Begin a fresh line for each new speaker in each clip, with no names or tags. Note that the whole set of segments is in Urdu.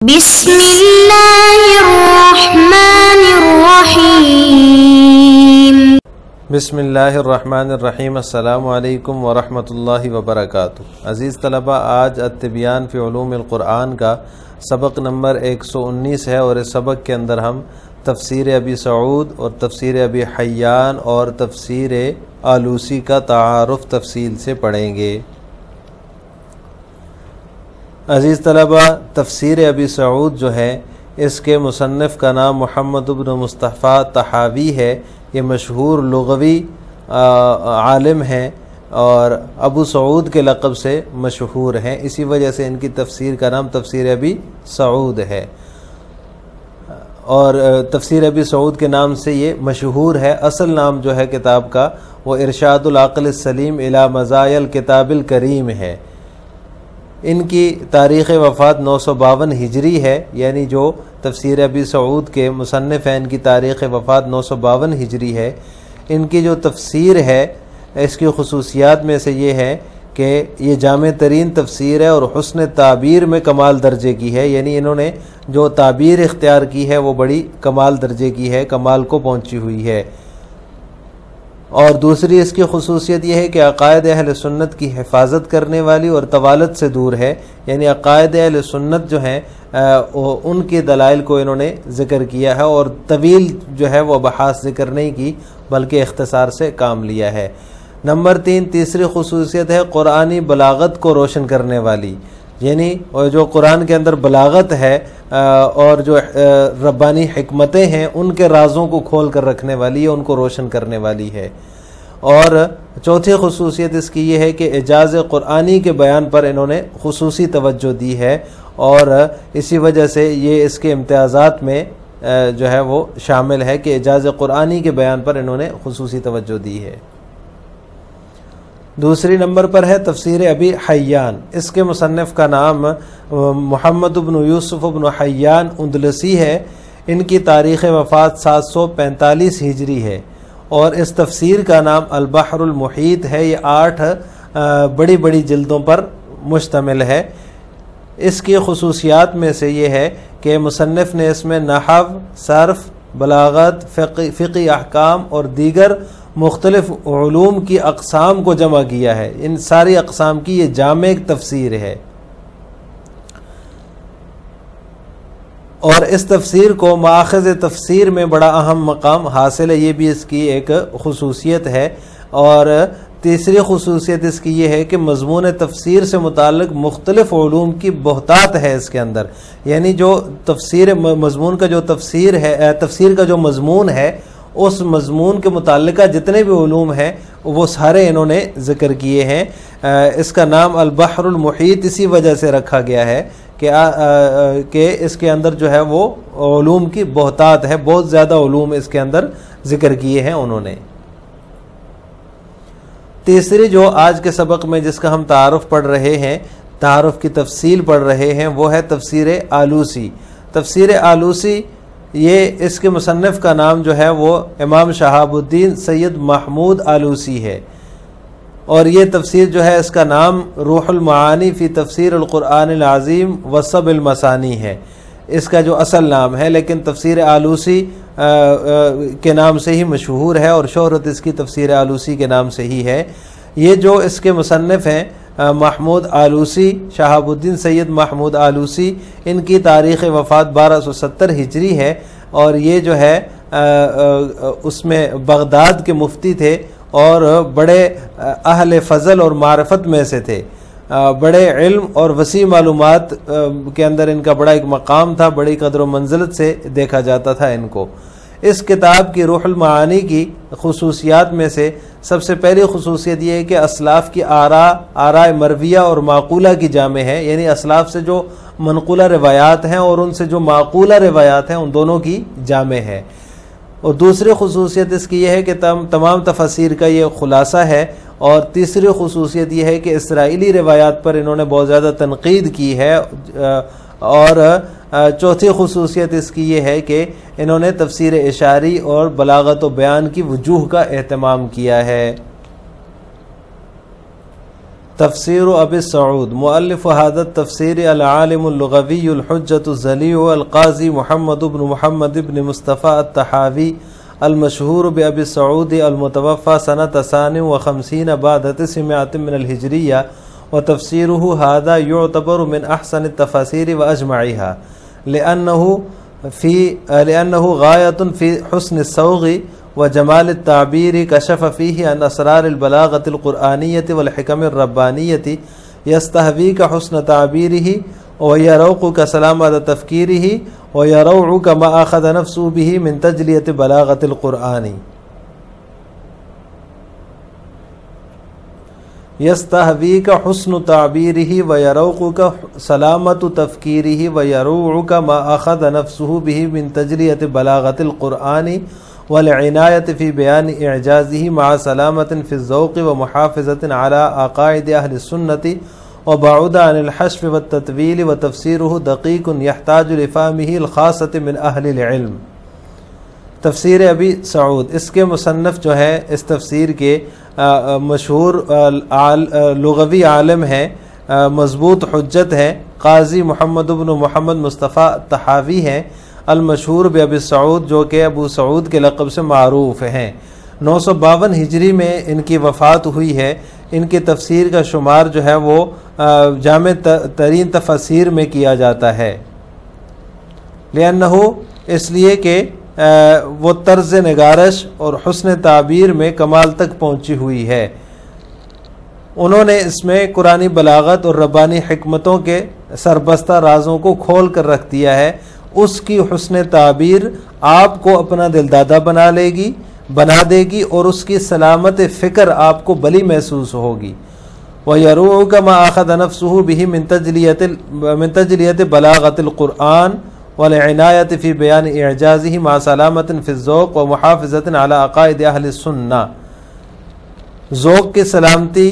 بسم اللہ الرحمن الرحیم۔
بسم اللہ الرحمن الرحیم۔ السلام علیکم ورحمۃ اللہ وبرکاتہ۔ عزیز طلبہ، آج التبیان فی علوم القرآن کا سبق نمبر 119 ہے، اور اس سبق کے اندر ہم تفسیر ابی سعود اور تفسیر ابی حیان اور تفسیر آلوسی کا تعارف تفصیل سے پڑھیں گے۔ عزیز طلبہ، تفسیر ابی سعود جو ہے، اس کے مصنف کا نام محمد بن مصطفیٰ طحاوی ہے۔ یہ مشہور لغوی عالم ہیں اور ابو سعود کے لقب سے مشہور ہیں، اسی وجہ سے ان کی تفسیر کا نام تفسیر ابی سعود ہے، اور تفسیر ابی سعود کے نام سے یہ مشہور ہے۔ اصل نام جو ہے کتاب کا وہ ارشاد العقل السلیم الی مزایا الکتاب الکریم ہے۔ ان کی تاریخ وفات 952 ہجری ہے، یعنی جو تفسیر ابی سعود کے مصنف ہیں ان کی تاریخ وفات 952 ہجری ہے۔ ان کی جو تفسیر ہے، اس کی خصوصیات میں سے یہ ہے کہ یہ جامع ترین تفسیر ہے اور حسن تعبیر میں کمال درجے کی ہے، یعنی انہوں نے جو تعبیر اختیار کی ہے وہ بڑی کمال درجے کی ہے، کمال کو پہنچی ہوئی ہے۔ اور دوسری اس کی خصوصیت یہ ہے کہ عقائد اہل سنت کی حفاظت کرنے والی اور طوالت سے دور ہے، یعنی عقائد اہل سنت جو ہیں ان کے دلائل کو انہوں نے ذکر کیا ہے، اور طویل جو ہے وہ بحث ذکر نہیں کی بلکہ اختصار سے کام لیا ہے۔ نمبر 3، تیسری خصوصیت ہے قرآنی بلاغت کو روشن کرنے والی، یعنی جو قرآن کے اندر بلاغت ہے اور جو ربانی حکمتیں ہیں ان کے رازوں کو کھول کر رکھنے والی ہے، ان کو روشن کرنے والی ہے۔ اور چوتھی خصوصیت اس کی یہ ہے کہ اعجاز قرآنی کے بیان پر انہوں نے خصوصی توجہ دی ہے، اور اسی وجہ سے یہ اس کے امتیازات میں جو ہے وہ شامل ہے کہ اعجاز قرآنی کے بیان پر انہوں نے خصوصی توجہ دی ہے۔ دوسری نمبر پر ہے تفسیر ابی حیان۔ اس کے مصنف کا نام محمد بن یوسف بن حیان اندلسی ہے۔ ان کی تاریخ وفات 745 ہجری ہے، اور اس تفسیر کا نام البحر المحیط ہے۔ یہ 8 بڑی بڑی جلدوں پر مشتمل ہے۔ اس کی خصوصیات میں سے یہ ہے کہ مصنف نے اس میں نحو، صرف، بلاغت، فقی احکام اور دیگر مختلف علوم کی اقسام کو جمع کیا ہے۔ ان ساری اقسام کی یہ جامع تفسیر ہے، اور اس تفسیر کو ماخذ تفسیر میں بڑا اہم مقام حاصل ہے، یہ بھی اس کی ایک خصوصیت ہے۔ اور تیسری خصوصیت اس کی یہ ہے کہ مضمون تفسیر سے متعلق مختلف علوم کی بہتات ہے اس کے اندر، یعنی جو تفسیر مضمون کا جو تفسیر ہے، تفسیر کا جو مضمون ہے، اس مضمون کے متعلقہ جتنے بھی علوم ہیں وہ سارے انہوں نے ذکر کیے ہیں۔ اس کا نام البحر المحیط اسی وجہ سے رکھا گیا ہے کہ اس کے اندر جو ہے وہ علوم کی بہتات ہے، بہت زیادہ علوم اس کے اندر ذکر کیے ہیں انہوں نے۔ تیسری جو آج کے سبق میں جس کا ہم تعارف پڑھ رہے ہیں، تعارف کی تفصیل پڑھ رہے ہیں، وہ ہے تفسیر آلوسی۔ تفسیر آلوسی، یہ اس کے مصنف کا نام جو ہے وہ امام شہاب الدین سید محمود آلوسی ہے، اور یہ تفسیر جو ہے اس کا نام روح المعانی فی تفسیر القرآن العظیم وصب المثانی ہے، اس کا جو اصل نام ہے، لیکن تفسیر آلوسی کے نام سے ہی مشہور ہے، اور شہرت اس کی تفسیر آلوسی کے نام سے ہی ہے۔ یہ جو اس کے مصنف ہیں محمود آلوسی، شہاب الدین سید محمود آلوسی، ان کی تاریخ وفات 1270 ہجری ہے، اور یہ جو ہے اس میں بغداد کے مفتی تھے اور بڑے اہل فضل اور معرفت میں سے تھے، بڑے علم اور وسیع معلومات کے اندر ان کا بڑا ایک مقام تھا، بڑی قدر و منزلت سے دیکھا جاتا تھا ان کو۔ اس کتاب کی روح المعانی کی خصوصیات میں سے سب سے پہلی خصوصیت یہ ہے کہ اسلاف کی آراء مرویہ اور معقولہ کی جامع ہے، یعنی اسلاف سے جو منقولہ روایات ہیں اور ان سے جو معقولہ روایات ہیں ان دونوں کی جامع ہے۔ اور دوسری خصوصیت اس کی یہ ہے کہ تمام تفاسیر کا یہ خلاصہ ہے، اور تیسری خصوصیت یہ ہے کہ اسرائیلی روایات پر انہوں نے بہت زیادہ تنقید کی ہے، اور چوتھی خصوصیت اس کی یہ ہے کہ انہوں نے تفسیر اشاری اور بلاغت و بیان کی وجوہ کا اہتمام کیا ہے۔ تفسیر ابی سعود مؤلف هذا التفسير العالم اللغوي الحجة الزليع القاضي محمد بن محمد بن مصطفى الطحاوي المشهور بأبي سعود المتوفى سنة 52 بعد 900 من الهجرية، وتفسيره هذا يعتبر من أحسن التفاسير وأجمعها لأنه غاية في حسن الصوغ وجمال التعبير، كشف فيه عن أسرار البلاغة القرآنية والحكم الربانية، يستهويك حسن تعبيره ويروقك سلامة تفكيره ويروعك ما أخذ نفسه به من تجلية بلاغة القرآن. يستهويك حسن تعبيره ويروقك سلامة تفكيره ويروعك ما أخذ نفسه به من تجلية بلاغة القرآن والعناية في بيان إعجازه مع سلامة في الذوق ومحافظة على عقائد أهل السنة، وبعد عن الحشو والتطويل، وتفسيره دقيق يحتاج لفهمه الخاصة من أهل العلم. تفسیر ابی سعود، اس کے مصنف جو ہے اس تفسیر کے مشہور لغوی عالم ہیں، مضبوط حجت ہیں، قاضی محمد بن محمد مصطفیٰ طحاوی ہیں، المشہور بابی سعود، جو کہ ابو سعود کے لقب سے معروف ہیں۔ 952 ہجری میں ان کی وفات ہوئی ہے۔ ان کی تفسیر کا شمار جو ہے وہ جامع ترین تفاسیر میں کیا جاتا ہے، لأنہ اس لیے کہ وہ طرز نگارش اور حسن تعبیر میں کمال تک پہنچی ہوئی ہے۔ انہوں نے اس میں قرآنی بلاغت اور ربانی حکمتوں کے سربستہ رازوں کو کھول کر رکھ دیا ہے۔ اس کی حسن تعبیر آپ کو اپنا دلدادہ بنا دے گی اور اس کی سلامت فکر آپ کو بلی محسوس ہوگی۔ وَيَرُوعُكَ مَا أَخَذَ نَفْسُهُ بِهِ مِن تَجْلِيَةِ بَلَاغَةِ الْقُرْآنِ وَالْعِنَايَةِ فِي بَيَانِ إِعْجَازِهِ مَعَ سَلَامَةٍ فِي الذَّوْقِ وَمُحَافِظَةٍ عَلَى عَقَائِدِ أَهْلِ السُّنَّةِ، ذوق کی سلامتی،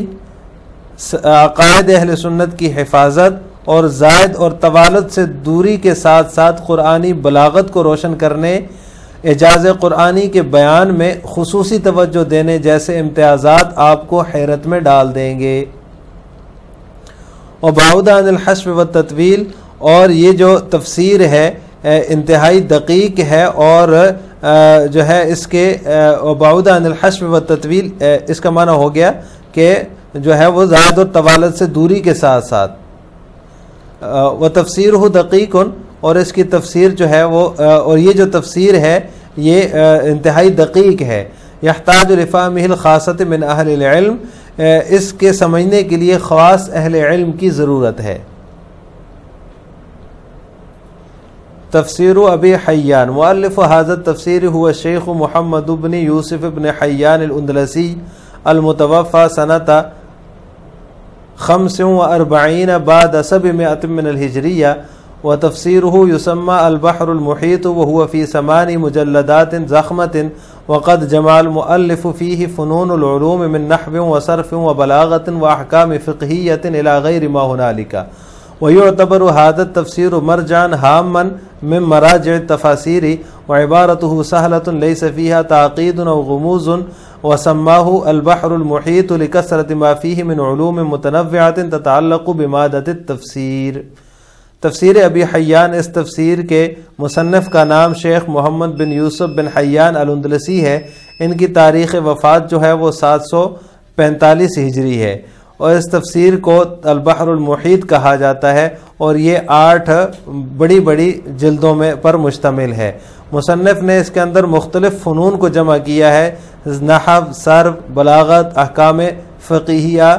عقائد اہل سنت کی حفاظت اور زائد اور طوالت سے دوری کے ساتھ ساتھ قرآنی بلاغت کو روشن کرنے، اعجاز قرآنی کے بیان میں خصوصی توجہ دینے جیسے امتیازات آپ کو حیرت میں ڈال دیں گے۔ وبعد عن الحشو والتطویل، اور یہ جو تفسیر ہے انتہائی دقیق ہے، اور جو ہے اس کے وبعد عن الحشو والتطویل اس کا معنی ہو گیا کہ جو ہے وہ زائد اور طوالت سے دوری کے ساتھ ساتھ، وتفسیرہ دقیق، اور اس کی تفسیر جو ہے وہ اور یہ جو تفسیر ہے یہ انتہائی دقیق ہے۔ یحتاج لفہمہ الخاصۃ من اہل العلم، اس کے سمجھنے کے لیے خاص اہل علم کی ضرورت ہے۔ تفسیر ابی حیان مؤلف هذا التفسیر هو الشیخ محمد بن یوسف بن حیان الاندلسی المتوفى سنة 45 بعد 700 من الهجرية، وتفسيره يسمى البحر المحيط، وهو في 8 مجلدات ضخمة، وقد جمع المؤلف فيه فنون العلوم من نحو وصرف وبلاغة وأحكام فقهية إلى غير ما هنالك، ويعتبر هذا التفسير مرجعا هاما من مراجع التفاسير، وعبارته سهلة ليس فيها تعقيد أو غموض، وسماه البحر المحيط لكثرة ما فيه من علوم متنوعة تتعلق بمادة التفسير۔ تفسیر ابی حیان، اس تفسیر کے مصنف کا نام شیخ محمد بن یوسف بن حیان الاندلسی ہے۔ ان کی تاریخ وفات جو ہے وہ 745 ہجری ہے، اور اس تفسیر کو البحر المحیط کہا جاتا ہے، اور یہ 8 بڑی بڑی جلدوں میں پر مشتمل ہے۔ مصنف نے اس کے اندر مختلف فنون کو جمع کیا ہے، نحو، صرف، بلاغت، احکام فقہیہ،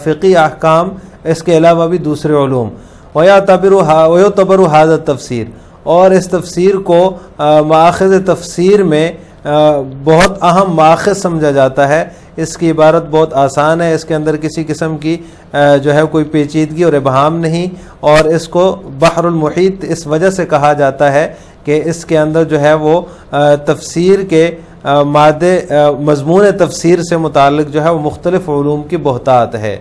فقی احکام، اس کے علاوہ بھی دوسرے علوم۔ وَيُعْتَبَرُ هذا التفسیر، اور اس تفسیر کو ماخذ تفسیر میں بہت اہم ماخذ سمجھا جاتا ہے۔ اس کی عبارت بہت آسان ہے، اس کے اندر کسی قسم کی جو ہے کوئی پیچیدگی اور ابہام نہیں، اور اس کو بحر المحیط اس وجہ سے کہا جاتا ہے کہ اس کے اندر جو ہے وہ تفسیر کے مادے مضمون تفسیر سے متعلق جو ہے وہ مختلف علوم کی بہتات ہے۔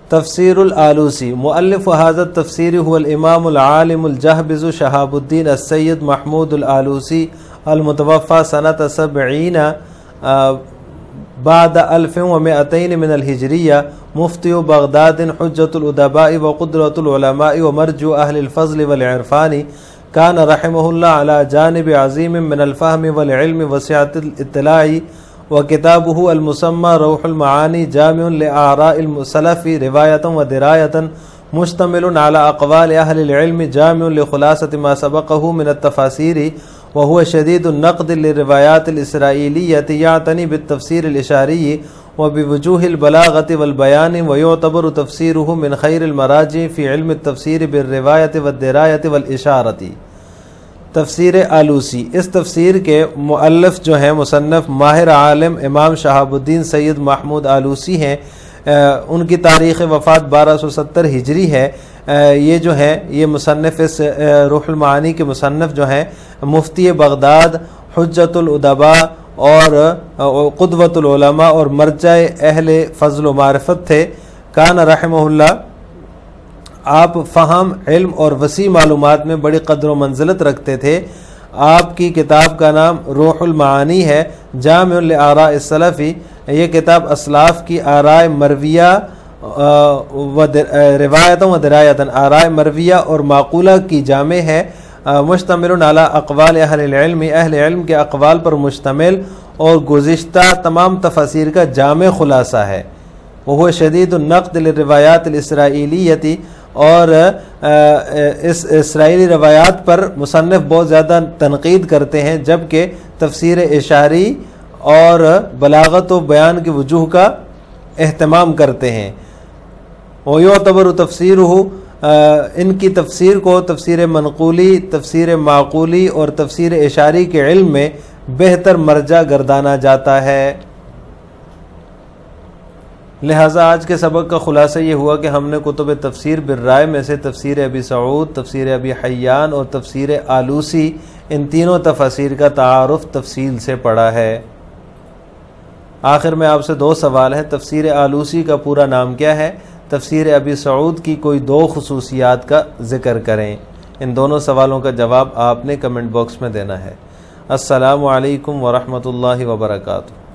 تفسیر الآلوسی مؤلف هذا التفسیر هو الامام العالم الجہبذ شہاب الدین السید محمود الآلوسی المتوفى سنة 70 بعد 1200 من الهجرية مفتي بغداد حجة الأدباء وقدرة العلماء ومرجو أهل الفضل والعرفان كان رحمه الله على جانب عظيم من الفهم والعلم وسعة الاطلاع وكتابه المسمى روح المعاني جامع لآراء السلف رواية ودراية مشتمل على أقوال أهل العلم جامع لخلاصة ما سبقه من التفاسير وهو شديد النقد للروايات الإسرائيلية يعتني بالتفسير الإشاري وبوجوه البلاغة والبيان ويعتبر تفسيره من خير المراجع في علم التفسير بالرواية والدراية والإشارة. تفسیر آلوسی، اس تفسیر کے مؤلف جو ہیں مصنف ماہر عالم امام شہاب الدین سید محمود آلوسی ہیں. ان کی تاریخ وفات 1270 ہجری ہے. یہ جو ہے یہ مصنف اس روح المعانی کے مصنف جو ہیں مفتی بغداد حجت الادباء اور قدوۃ العلماء اور مرجع اہل فضل و معرفت تھے. کان رحمہ اللہ، آپ فہم، علم اور وسیع معلومات میں بڑی قدر و منزلت رکھتے تھے. آپ کی کتاب کا نام روح المعانی ہے، جامع لآراء السلفی. یہ کتاب اسلاف کی آراء مرویہ و روایتوں و درایتاً، آراء مرویہ اور معقولہ کی جامع ہے. مشتمل علی اقوال اہل العلم، اہل علم کے اقوال پر مشتمل اور گزشتہ تمام تفاسیر کا جامع خلاصہ ہے. وہ شدید النقد للروایات الاسرائیلیتی، اور اس اسرائیلی روایات پر مصنف بہت زیادہ تنقید کرتے ہیں، جبکہ تفسیر اشاری اور بلاغت و بیان کی وجوہ کا اہتمام کرتے ہیں. ویعتبر تفسیرہ، ان کی تفسیر کو تفسیر منقولی، تفسیر معقولی اور تفسیر اشاری کے علم میں بہتر مرجع گردانا جاتا ہے. لہٰذا آج کے سبق کا خلاصہ یہ ہوا کہ ہم نے کتب تفسیر بالرائے میں سے تفسیر ابی سعود، تفسیر ابی حیان اور تفسیر آلوسی، ان تینوں تفاسیر کا تعارف تفصیل سے پڑھا ہے. آخر میں آپ سے 2 سوال ہیں. تفسیر آلوسی کا پورا نام کیا ہے؟ تفسیر ابی سعود کی کوئی 2 خصوصیات کا ذکر کریں. ان دونوں سوالوں کا جواب آپ نے کمنٹ باکس میں دینا ہے. السلام علیکم ورحمۃ اللہ وبرکاتہ.